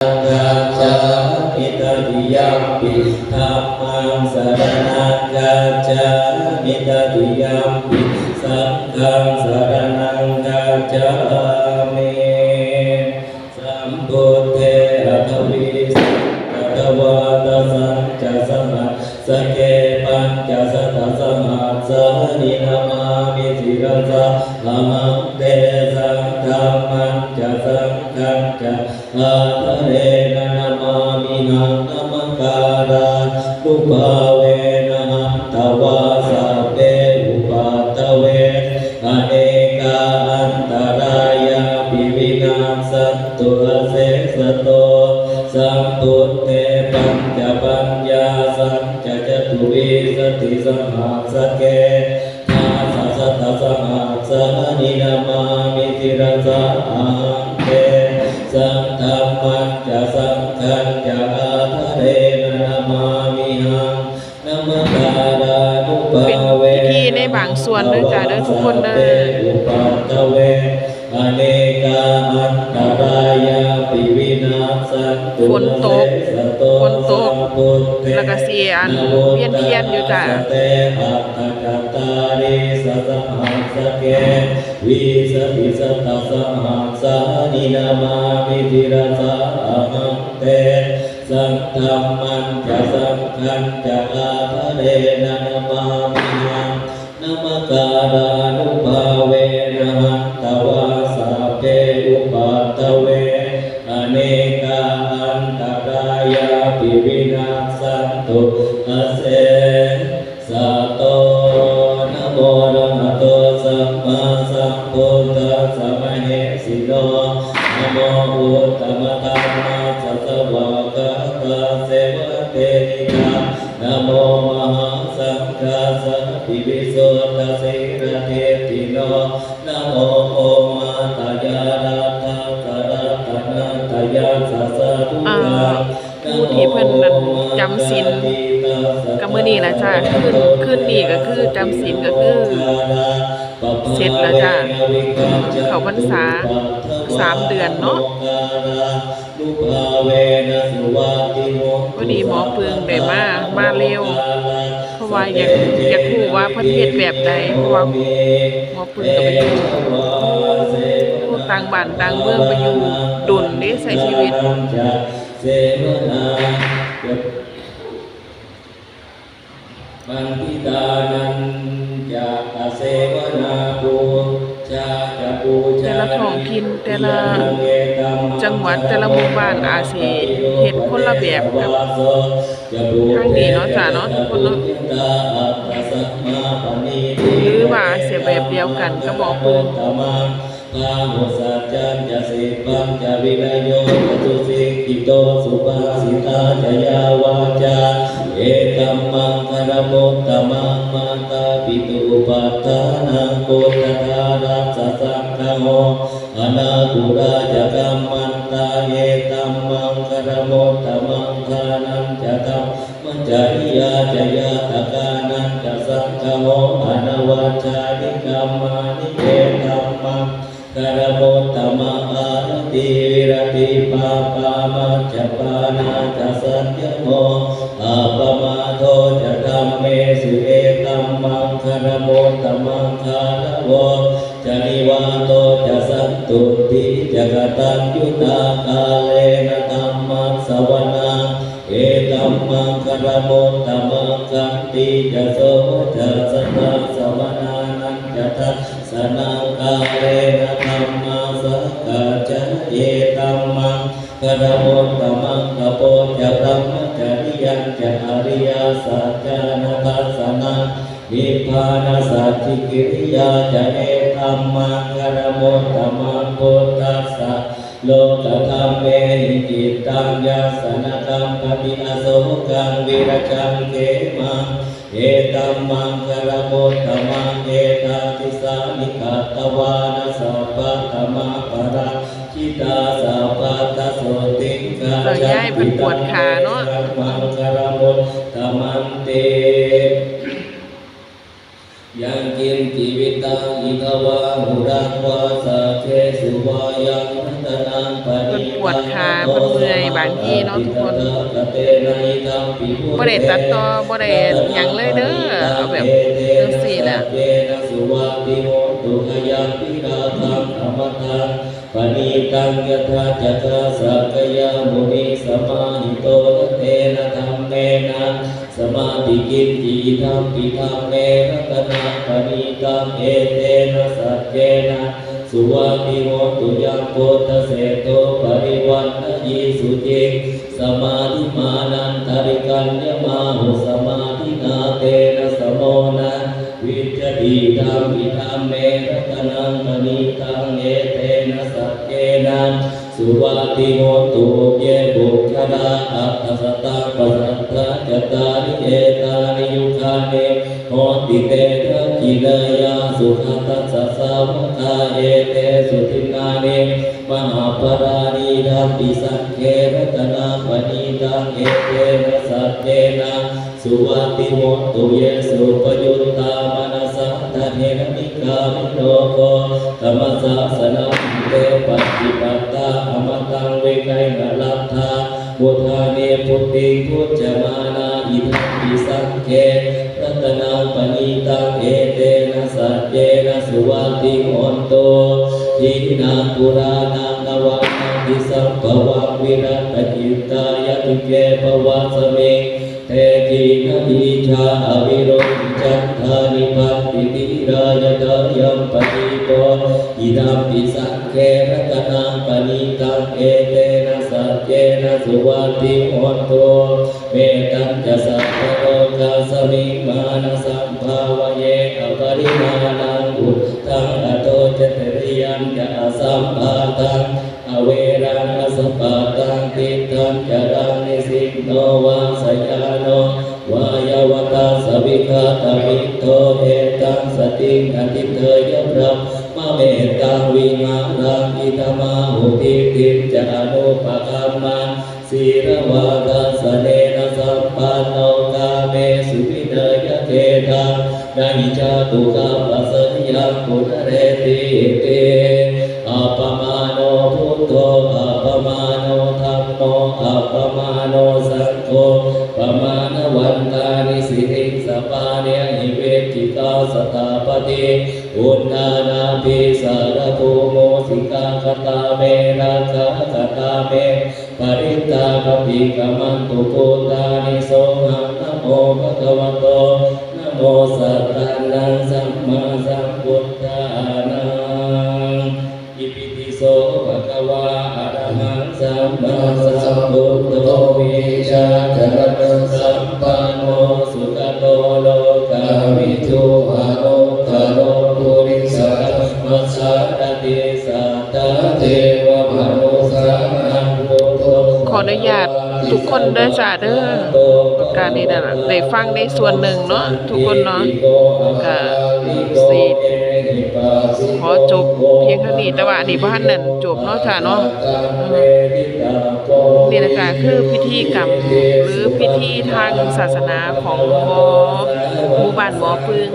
จามิตติยัมปิธัมมังสรณังกัจฉามิตติยัมปิสังฆังสรณังกัจฉามิสัมพุทเทอะภวิสังฆะคะวะตะสัจจะสมัสสะเกปัญจสัตตสมัสสะนินามามิสิรสะละมังเตสังธัมมัญจะสังฆัญจะอาทะเรนะนามามิหังนมังการานุภาเวนะหันตวาสัพเพอุปัฏฐเวอเนกาอันตรายาปิวินาสันตุเสสโตสัมพุทเทปัญจปัญญาสัจจะจตุวิสติสหัสสะเกนาสัสสะสหัสสะนินามามิติรสะอังเตสังฆัมมัญจะสังฆัญจะอาทะเรนะนามามิหังนะมะการานุภาเวเป็นพิธีในบางส่วนด้วยจ้ะเด้อทุกคนเด้ออุปัฏฐเวอเนกาอันตรายาปิวินาสันตุฝนตกแล้วก็เสียนเวียนเทียนอยู่จ้ะวิสติสัตตสหัสสะนินามามิติรสะอะหังเตสังฆัมมัญจะสังฆัญจะอาทะเรนะนามามิหังนะมะการานุภาเวนะหันตวาสัพเพอุปัฏฐเวอเนกาอันตรายาปิวินาสันตุเสสะโตนะโมอะระหะโตสัมมาสัมพุทธัสสะมะเหสิโนนะโมพุทธมะธัมมาสัสสะวะกะตะเสวะเตนิกานะโมมหาสังฆาสัพพิวิสุทธัสสิระเทติโนนะโมโอมาตายารัตถะกะรัตนะตายาสัสสะทุกังผู้ที่เพิ่นจำศีลก็มื้อนี้ล่ะจ้ะคืนนี้ก็คือจำศีลก็คือเสร็จแล้วจ้ะเข้าพรรษา3 เดือนเนาะพอดีหมอเพืองได้มาเร็วเพราะว่าอยากรู้ว่าเพิ่นเฮ็ดแบบใดเพราะว่าหมอเพืองก็ไปอยู่ต่างบ้านต่างเมืองไปอยู่ดุลได้ใช้ชีวิตบันทิตานันจะตะเสวนาปูชาจะปูชาแต่ละท้องถิ่นแต่ละจังหวัดแต่ละหมู่บ้านอาจสิเฮ็ดคนละแบบกับทางนี้เนาะจ้ะเนาะทุกคนเนาะหรือว่าเสียแบบเดียวกันก็บอกเพิ่นพาหุสัจจันจะสิปัญจะวินโยตุสิกิโตสุภาสิตาจยาวาจาเอตัมมังคารมุตตมังมาตาปิตุปัฏฐานังโกตตารัสสังฆโมอนาคุราจะกัมมันตาเอตัมมังคารมุตตมังคานันจะตัมมัจจริยาจยาตกานันจะสังฆโมอนวัชฌานิกัมมานิเอตัมมังคารมุตตมังอารติวิรติปาปามัจจปานาจะสัญญโมอาปมาโทจะธัมเมสุเอตัมมังคารมุตตมังคารโวจะนิวาโตจะสันตุติจะกตัญญูตากาเลนะธัมมัสสวนาเอตัมมังคารมุตตมังคันติจะโสจะสัทธาสวนานันจะทัสสนังกาเลนะธัมมาสักกะจะเอตัมมังคารมุตตมังกะโปจะพระมัจจริยันจะอริยสัจจานัทัสสนังนิพพานาสัจจิกิริยาจะเอตัมมังคารมุตตมังพุทธัสสะโลกธรรมเมหิจิตตังยัสสนกัมปติอโศกังวิรจังเขมังเอตัมมังคารมุตตมังเอตติสานิกัตตวานะสัพพะธรรมะปะระชิตาสัพพะทัสโสติงกาจันติตังเอตัมมังคารมุตตมังเต ยังกินจีวิตังอิทวาหุรังวาสาเทสุวายังนัตนังปะ เพิ่ นิ นปวดขาเพิ่นเมื่อยบางทีเนาะทุกคนบ่ได้ตัดต่อบ่ได้หยังเลยเด้อเอาแบบจังซี่แหละ เยนะสุวาติโหตุขยังพิราทังอมตังปณิตังยถาจัตตาสักยามุนิสมาหิโตเทนะธัมเมนะสมาธิกินจีธัมปิธัมเมรัตนะปณิตังเอเตนะสัจเจนะสุวาติโหตุยังโพธเสโตปริวันนยีสุจิสมาธิมานันตริกัญญมาหุสมาธินาเตนะสโมนะวิจติธรรมปิธรรมเมรัตนังปณิตังเอเตนะสัจเจนะสุวาติโหตุเยบุคคลาอัตถสตาปัสสัทธะจตาริเอตานิยุคาเนโหติเตนะกินายาสุขตัสสะสาวกาเอเตสุทินาเนมหาปราณีธัมปิสังเขรัตนาปณิตังเอเตนะสัจเจนะสุวาติโหตุเยสุปยุตตามนัสสัทธะเทนะนิกามิโลโกธรรมสาสนาเตปฏิปัตตาอมตังเวไกนลัทธาพุทธาเนพุทธิพุทธมานาอิทัมปิสังเขรัตนาปณิตังเอเตนะสัจเจนะสุวาติโหตุทินาปุรานังนวังติสัมภวังวิรัตจิตตายตุเกภวัสเมเตจินะวิชาอวิโรจจัตถานิปัตติติรายตยัมปฏิโกอิดัมปิสังเขรัตนังปณิตังเอเตนะสัจเจนะสุวาติโหตุเมตัญจะสัพพะโลกาสมิมานะสัมภาวะเยอปริมาณังอุตตังอโตจตริยัญจะอสัมภาตังอเวรังอสัมปาตังติตังจรังนิสิโนวาสยาโนวายาวตาสวิคาตมิโตเอตังสติงอติเตยพระมะเมตังวิหารังอิธมาหุติติจานุปคัมมังสีรวาทาสเนนะสัมปันโนกาเมสุวิเนยเทธังนาหิจาตุกาปัสสยังปุณเรติเตอัปปมาโนพุทโธอัปปมาโนธัมโมอัปปมาโนสังโฆปมาณวันตานิสิริสปาเนหิเวจิตาสตาปฏิอุณนานาภิสารภูโมสิกาคตาเมราคาคตาเมปริตาปปิกมันตุปุตานิโสหังนะโมภะคะวะโตนะโมสัตตังนังสัมมาสัมพุทธานังอิปิติโสภะคะวะอะระหังสัมมาสัมพุทโธวิชาจรณังสัมปันโนสุขโตโลกาวิทูอะโนตโรปุริสัมมัสสะติสัตตะเทวมนุสานังพุทโธ ขออนุญาตทุกคนเด้อจ้าเด้อการนี้น่ะได้ฟังในส่วนหนึ่งเนาะทุกคนเนาะก็สิขอจบเพียงเท่านี้แต่ว่าอันนี้บ่ทันนั่นจบเนาะจ้าเนาะนี่นะค่ะคือพิธีกรรมหรือพิธีทางศาสนาของหมู่บ้านหมอปึง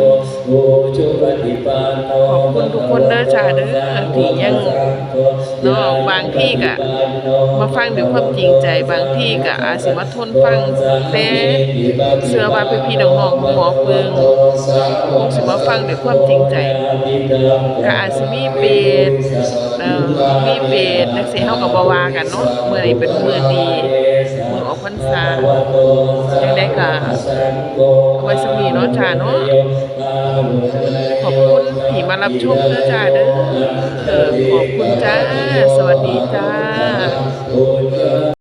ขอบคุณทุกคนเด้อจ้าเด้อที่ยังเนาะบางที่ก็มาฟังด้วยความจริงใจบางที่ก็อาจสิมาทนฟังแต่เชื่อว่าพี่ๆน้องๆของหมอปึงคงสิมาฟังด้วยความจริงใจก็อาจสิมีเปดมีเปดจังซี่เฮาก็บ่ว่ากันเนาะมื้อนี้เป็นมื้อดีมื้อออกพรรษาจังได๋ก็เอาไว้สักนี้เนาะจ้าเนาะขอบคุณที่มารับชมเด้อจ้าเด้อขอบคุณจ้าสวัสดีจ้า